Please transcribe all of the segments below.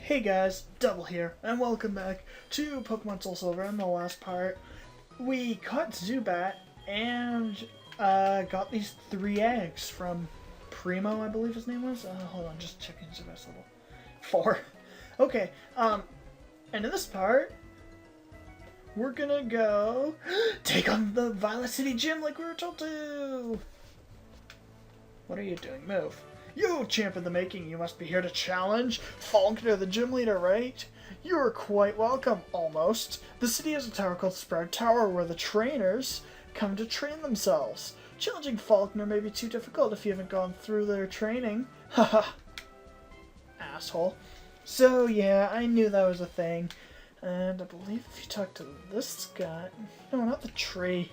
Hey guys, Double here, and welcome back to Pokemon SoulSilver. In the last part, we caught Zubat and got these 3 eggs from Primo, I believe his name was. Hold on, just checking Zubat's level. 4. Okay, and in this part, we're gonna go take on the Violet City Gym like we were told to. What are you doing? Move. You, champ in the making, you must be here to challenge Falkner, the gym leader, right? You're quite welcome, almost. The city has a tower called Sprout Tower where the trainers come to train themselves. Challenging Falkner may be too difficult if you haven't gone through their training. Haha. Asshole. So yeah, I knew that was a thing. And I believe if you talk to this guy... No, not the tree.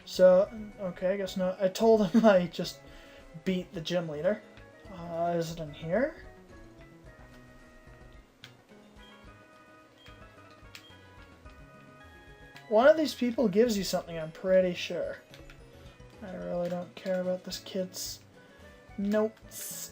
So, okay, I guess not. I told him I just beat the gym leader. Is it in here? One of these people gives you something, I'm pretty sure. I really don't care about this kid's notes.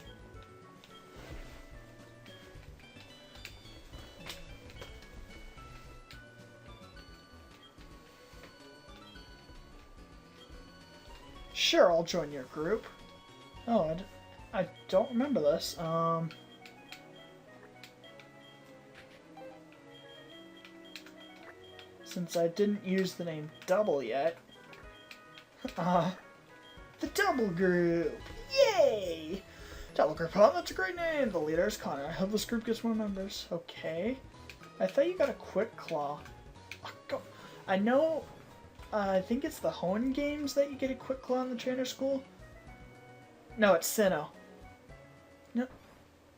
Sure, I'll join your group. Oh, I don't remember this. Since I didn't use the name Double yet. The Double Group! Yay! Double Group, huh? That's a great name! The leader is Connor. I hope this group gets more members. Okay. I thought you got a Quick Claw. Oh, go. I know... I think it's the Hoenn games that you get a Quick Claw in the trainer school. No, it's Sinnoh. No,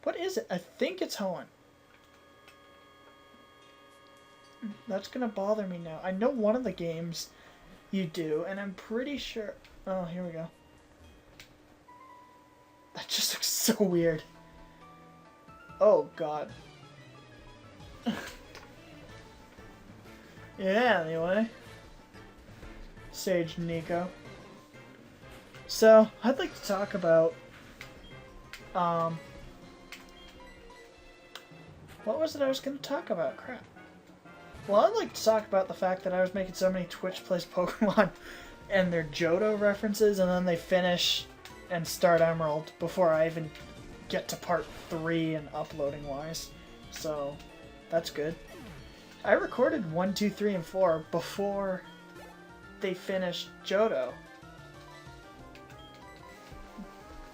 what is it? I think it's Hoenn. That's gonna bother me now. I know one of the games you do, and I'm pretty sure... Oh, here we go. That just looks so weird. Oh, God. Yeah, anyway. Sage Nico. So, I'd like to talk about, what was it I was going to talk about? Crap. Well, I'd like to talk about the fact that I was making so many Twitch Plays Pokemon and their Johto references, and then they finish and start Emerald before I even get to part 3 and uploading wise. So, that's good. I recorded 1, 2, 3, and 4 before they finished Johto.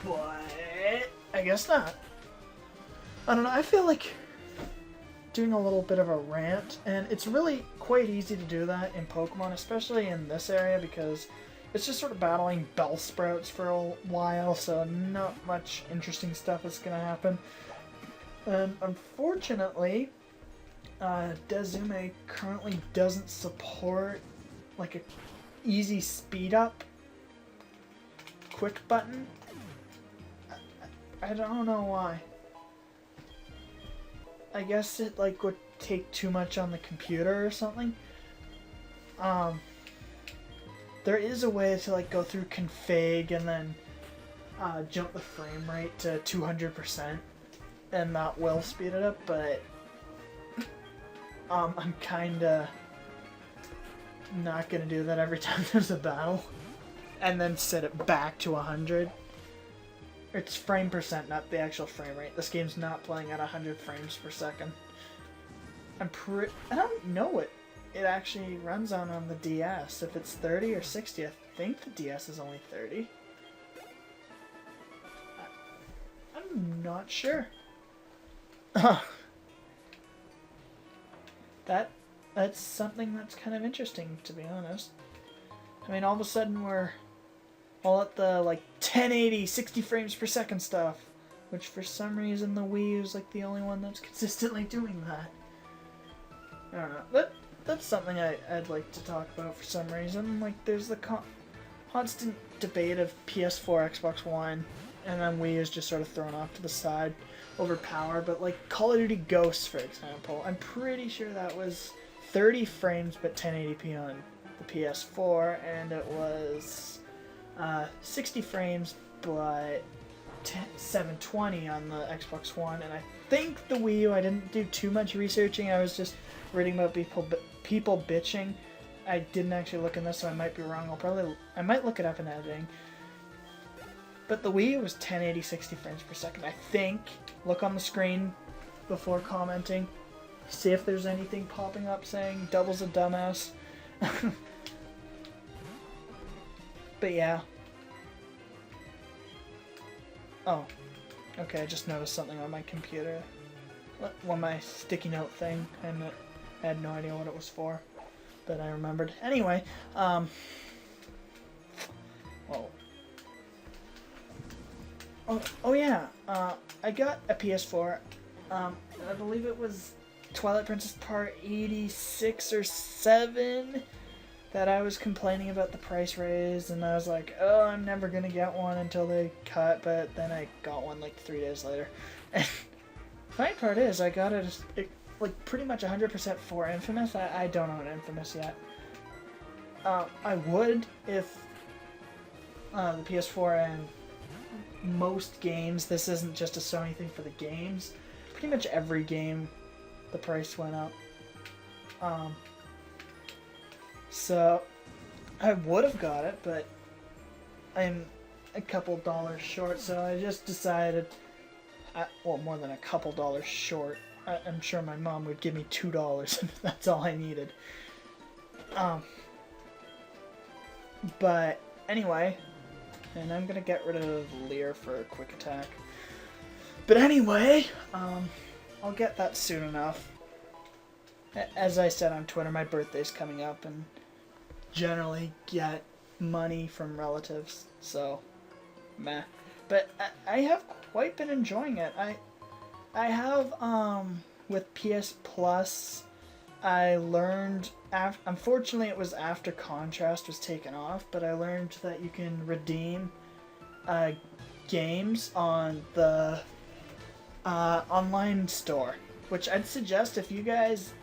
But I guess not. I don't know, I feel like doing a little bit of a rant, and it's really quite easy to do that in Pokemon, especially in this area, because it's just sort of battling Bellsprouts for a while, so not much interesting stuff is going to happen. And unfortunately, Dezume currently doesn't support like a easy speed up quick button. I don't know why. I guess it like would take too much on the computer or something. There is a way to like go through config and then jump the frame rate to 200%, and that will speed it up, but I'm kinda not gonna do that every time there's a battle and then set it back to 100. It's frame percent, not the actual frame rate. This game's not playing at 100 frames per second. I don't know what it actually runs on the DS, if it's 30 or 60. I think the DS is only 30. I'm not sure. That's something that's kind of interesting, to be honest. I mean, all of a sudden we're all at the, like, 1080, 60 frames per second stuff. Which, for some reason, the Wii U is, like, the only one that's consistently doing that. I don't know. That's something I'd like to talk about for some reason. Like, there's the constant debate of PS4, Xbox One, and then Wii is just sort of thrown off to the side over power. But, like, Call of Duty Ghosts, for example, I'm pretty sure that was 30 frames but 1080p on the PS4, and it was 60 frames but 720 on the Xbox One, and I think the Wii U, I didn't do too much researching. I was just reading about people bitching. I didn't actually look in this, so I might be wrong. I might look it up in editing. But the Wii U was 1080 60 frames per second, I think. Look on the screen before commenting. See if there's anything popping up saying Double's a dumbass. But yeah. Oh. Okay, I just noticed something on my computer. On my sticky note thing. And I had no idea what it was for. But I remembered. Anyway, whoa. Oh yeah, I got a PS4. I believe it was Twilight Princess Part 86 or 7 that I was complaining about the price raise, and I was like, oh, I'm never gonna get one until they cut, but then I got one like 3 days later. And the funny part is, I got it like pretty much 100% for Infamous. I don't own Infamous yet. I would if the PS4 and most games, this isn't just a Sony thing for the games, pretty much every game the price went up. So I would have got it, but I'm a couple dollars short, so I just decided, well, more than a couple dollars short. I'm sure my mom would give me $2 if that's all I needed. But anyway, and I'm gonna get rid of Lear for a quick attack. But anyway, I'll get that soon enough. As I said on Twitter, my birthday's coming up, and generally get money from relatives, so meh. But I have quite been enjoying it. I have, with PS Plus, I learned, unfortunately it was after Contrast was taken off, but I learned that you can redeem games on the online store, which I'd suggest if you guys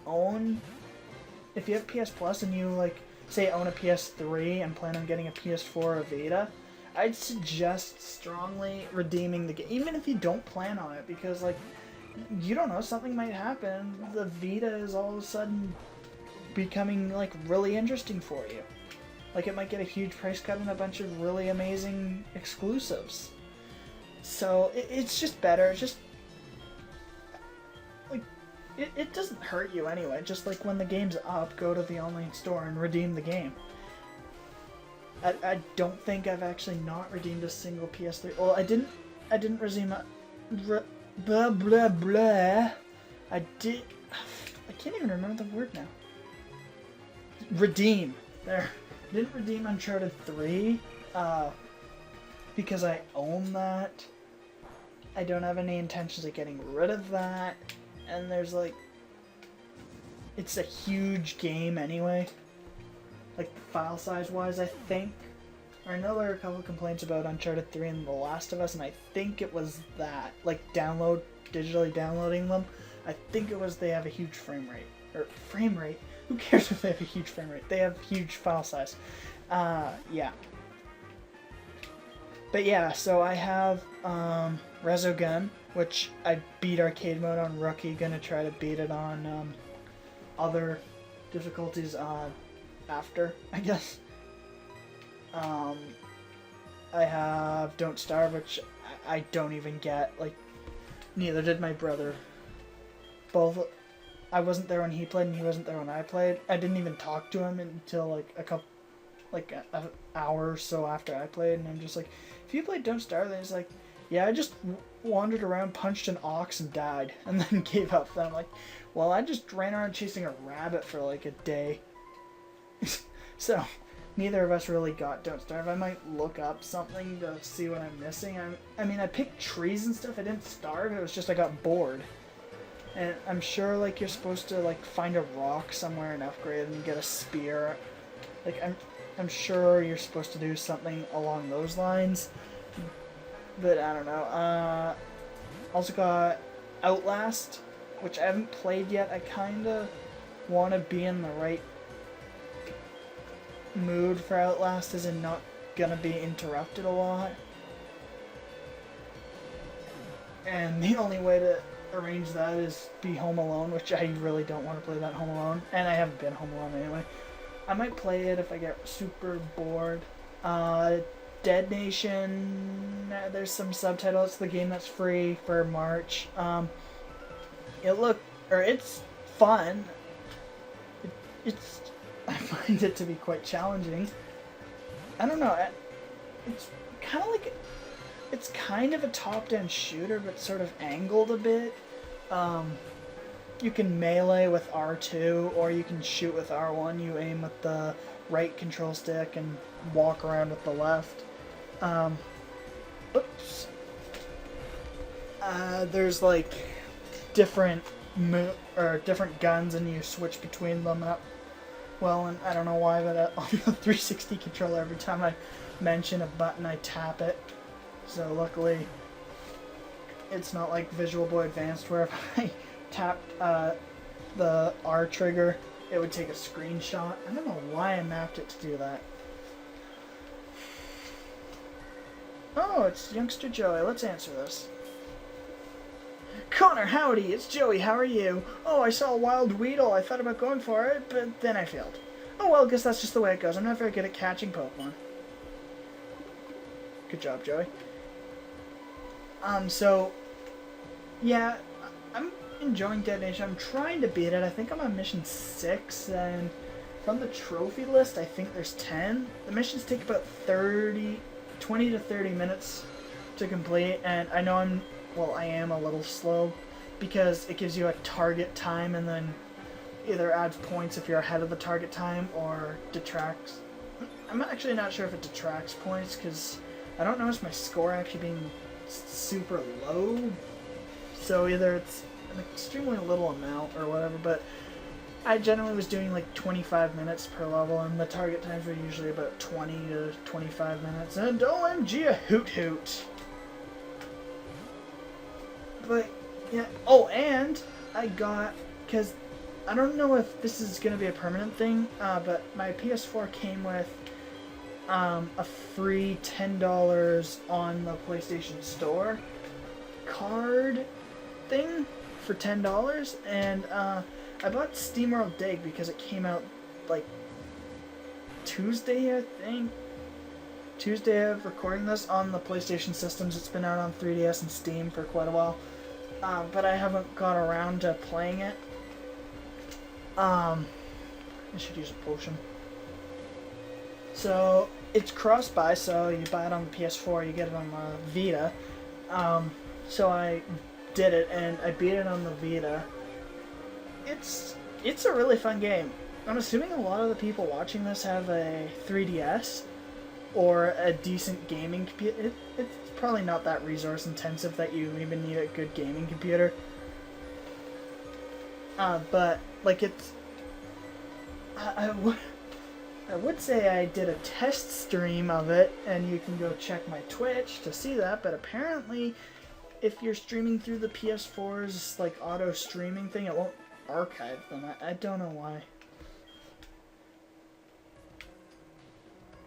if you have PS Plus and you, like, say own a PS3 and plan on getting a PS4 or Vita, I'd suggest strongly redeeming the game, even if you don't plan on it, because, like, you don't know, something might happen. The Vita is all of a sudden becoming, like, really interesting for you. Like, it might get a huge price cut and a bunch of really amazing exclusives. So, it's just better. It's just, like, it doesn't hurt you anyway. Just, like, when the game's up, go to the online store and redeem the game. I don't think I've actually not redeemed a single PS3. Well, I didn't redeem a... Blah, blah, blah. I can't even remember the word now. Redeem. There. I didn't redeem Uncharted 3, because I own that. I don't have any intentions of getting rid of that. And there's, like, it's a huge game anyway. Like, file size wise, I think. I know there are a couple of complaints about Uncharted 3 and The Last of Us, and I think it was that. Like, digitally downloading them. I think it was they have a huge frame rate. Or, frame rate? Who cares if they have a huge frame rate? They have huge file size. Yeah. But yeah, so I have, Resogun, which I beat arcade mode on Rookie. Gonna try to beat it on, other difficulties, after, I guess. I have Don't Starve, which I don't even get. Like, neither did my brother. Both, I wasn't there when he played and he wasn't there when I played. I didn't even talk to him until like an hour or so after I played, and I'm just like, if you played Don't Starve, then he's like, yeah, I just wandered around, punched an ox and died, and then gave up. Then I'm like, well, I just ran around chasing a rabbit for like a day. So, neither of us really got Don't Starve. I might look up something to see what I'm missing. I mean, I picked trees and stuff. I didn't starve. It was just I got bored. And I'm sure, like, you're supposed to, like, find a rock somewhere and upgrade and get a spear. Like, I'm sure you're supposed to do something along those lines. But I don't know. Also got Outlast, which I haven't played yet. I kind of want to be in the right mood for Outlast, as in not gonna be interrupted a lot. and the only way to arrange that is be home alone, which I really don't want to play that home alone, and I haven't been home alone anyway. I might play it if I get super bored. Dead Nation, there's some subtitles. It's the game that's free for March. It's fun. I find it to be quite challenging. I don't know. It's kind of a top-down shooter, but sort of angled a bit. You can melee with R2, or you can shoot with R1. You aim with the right control stick and walk around with the left. There's like different guns, and you switch between them. And I don't know why, but on the 360 controller, every time I mention a button, I tap it. So luckily, it's not like Visual Boy Advanced, where if I tapped the R trigger, it would take a screenshot. I don't know why I mapped it to do that. Oh, it's Youngster Joey. Let's answer this. Connor, howdy, it's Joey, how are you? Oh, I saw a wild Weedle, I thought about going for it, but then I failed. Oh well, guess that's just the way it goes. I'm not very good at catching Pokemon. Good job, Joey. Yeah, I'm enjoying Dead Nation. I'm trying to beat it. I think I'm on mission 6, and from the trophy list, I think there's 10. The missions take about 20 to 30 minutes to complete, and I know I am a little slow, because it gives you a target time and then either adds points if you're ahead of the target time or detracts. I'm actually not sure if it detracts points, because I don't notice my score actually being super low. So either it's an extremely little amount or whatever, but I generally was doing like 25 minutes per level, and the target times were usually about 20 to 25 minutes. And OMG, a hoot hoot! But, yeah. Oh, and I got, because I don't know if this is going to be a permanent thing, but my PS4 came with a free $10 on the PlayStation Store card thing for $10, and I bought SteamWorld Dig because it came out like Tuesday, I think. Tuesday of recording this on the PlayStation systems. It's been out on 3DS and Steam for quite a while, but I haven't got around to playing it. I should use a potion. So it's cross-buy, so you buy it on the PS4, you get it on the Vita. So I did it, and I beat it on the Vita. It's a really fun game. I'm assuming a lot of the people watching this have a 3DS or a decent gaming computer. It's probably not that resource intensive that you even need a good gaming computer. But like I would say I did a test stream of it, and you can go check my Twitch to see that, but apparently if you're streaming through the PS4's like auto streaming thing, it won't archive them. I don't know why.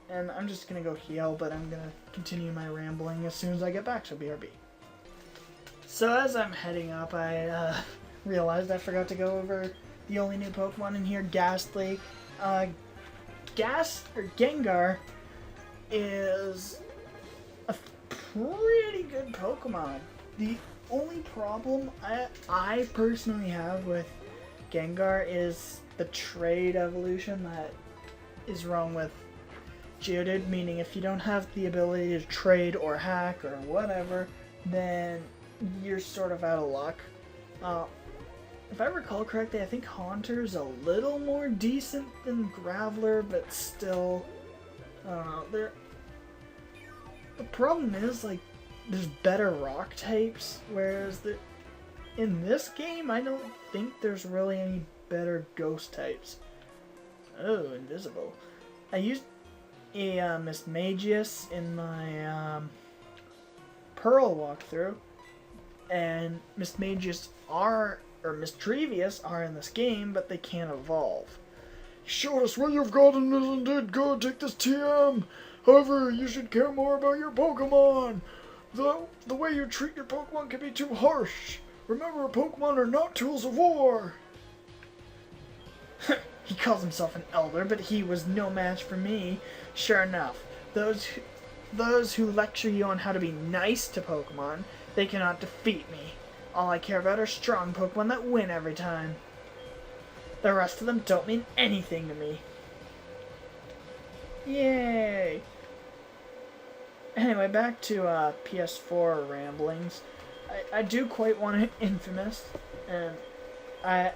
And I'm just gonna go heal, but I'm gonna continue my rambling as soon as I get back, so BRB. So as I'm heading up, I realized I forgot to go over the only new Pokemon in here, Ghastly. Gengar is a pretty good Pokemon. The only problem I personally have with Gengar is the trade evolution that is wrong with Geodude, meaning if you don't have the ability to trade or hack or whatever, then you're sort of out of luck. If I recall correctly, I think Haunter's a little more decent than Graveler, but still, the problem is, like, there's better rock types, whereas in this game, I don't think there's really any better ghost types. Oh, invisible. I used a Mismagius in my Pearl walkthrough, and Mismagius Mischievous are in this game, but they can't evolve. Show us what you've gotten isn't it good? Take this TM! However, you should care more about your Pokemon! The way you treat your Pokemon can be too harsh. Remember, Pokemon are not tools of war. He calls himself an elder, but he was no match for me. Sure enough, those who lecture you on how to be nice to Pokemon, they cannot defeat me. All I care about are strong Pokemon that win every time. The rest of them don't mean anything to me. Yay! Anyway, back to PS4 ramblings. I do quite want an Infamous, and I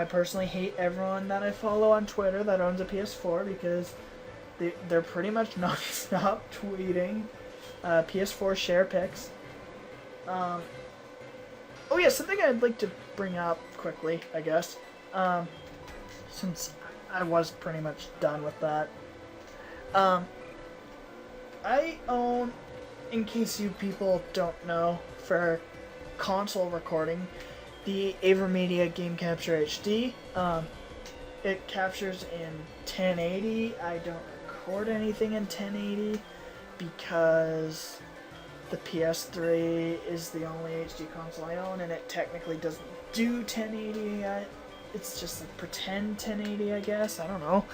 personally hate everyone that I follow on Twitter that owns a PS4 because they're pretty much non-stop tweeting PS4 share pics. Oh yeah, something I'd like to bring up quickly, I guess, since I was pretty much done with that. I own, in case you people don't know, for console recording, the AverMedia Game Capture HD. It captures in 1080. I don't record anything in 1080 because the PS3 is the only HD console I own, and it technically doesn't do 1080. It's just like pretend 1080, I guess. I don't know.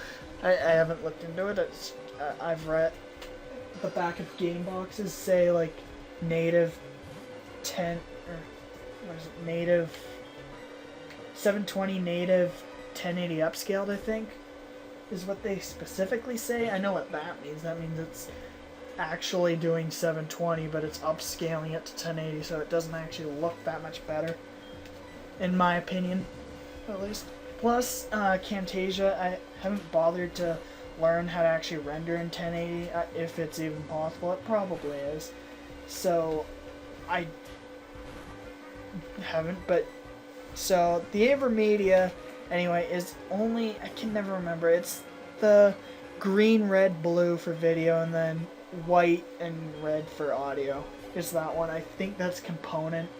I haven't looked into it. I've read the back of game boxes say like native 10 or what is it, native 720 native 1080 upscaled, I think is what they specifically say. I know what that means. That means it's actually doing 720, but it's upscaling it to 1080, so it doesn't actually look that much better, in my opinion, at least. Plus, Camtasia, I haven't bothered to learn how to actually render in 1080, if it's even possible. It probably is. So, I haven't, but... So, the AverMedia, anyway, is only... I can never remember. It's the green, red, blue for video, and then white and red for audio. Is that one. I think that's component.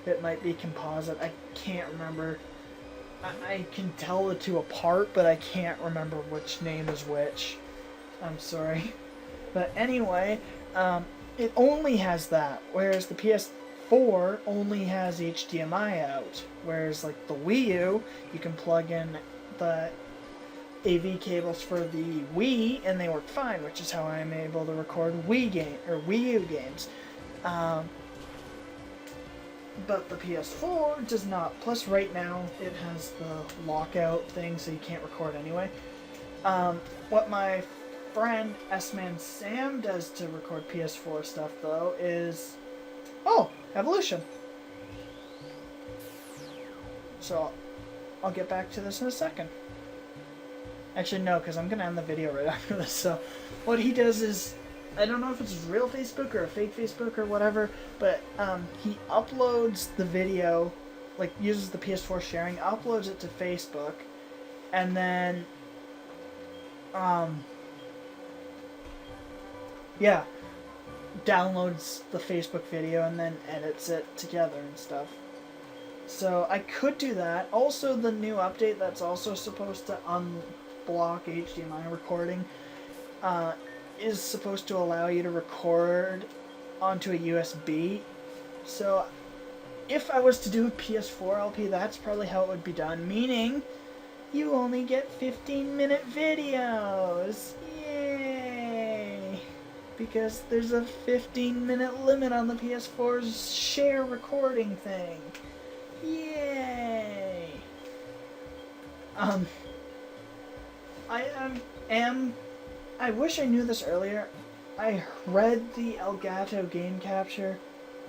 It might be composite. I can't remember. I can tell the two apart, but I can't remember which name is which. I'm sorry. But anyway, it only has that, whereas the PS4 only has HDMI out. Whereas like the Wii U, you can plug in the AV cables for the Wii, and they work fine, which is how I'm able to record Wii U games. But the PS4 does not. Plus, right now, it has the lockout thing, so you can't record anyway. What my friend S-Man Sam does to record PS4 stuff, though, is... Oh! Evolution! So, I'll get back to this in a second. Actually, no, because I'm going to end the video right after this. So, what he does is... I don't know if it's his real Facebook or a fake Facebook or whatever, but he uploads the video, like uses the PS4 sharing, uploads it to Facebook, and then, yeah, downloads the Facebook video and then edits it together and stuff. So I could do that. Also, the new update that's also supposed to unblock HDMI recording, is supposed to allow you to record onto a USB. So if I was to do a PS4 LP, that's probably how it would be done, meaning you only get 15-minute videos. Yay! Because there's a 15-minute limit on the PS4's share recording thing. Yay! I wish I knew this earlier. I read the Elgato Game Capture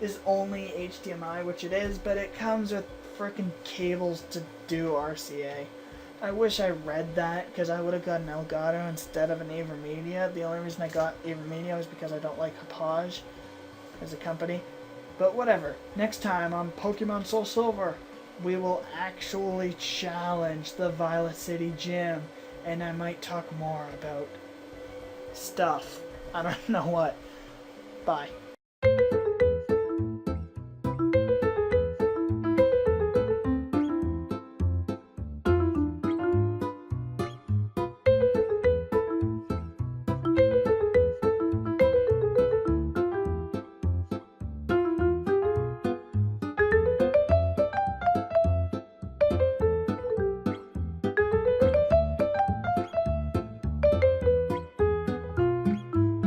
is only HDMI, which it is, but it comes with frickin' cables to do RCA. I wish I read that, because I would have got an Elgato instead of an AverMedia. The only reason I got AverMedia was because I don't like Hauppauge as a company. But whatever. Next time on Pokemon SoulSilver, we will actually challenge the Violet City Gym, and I might talk more about stuff. I don't know what. Bye.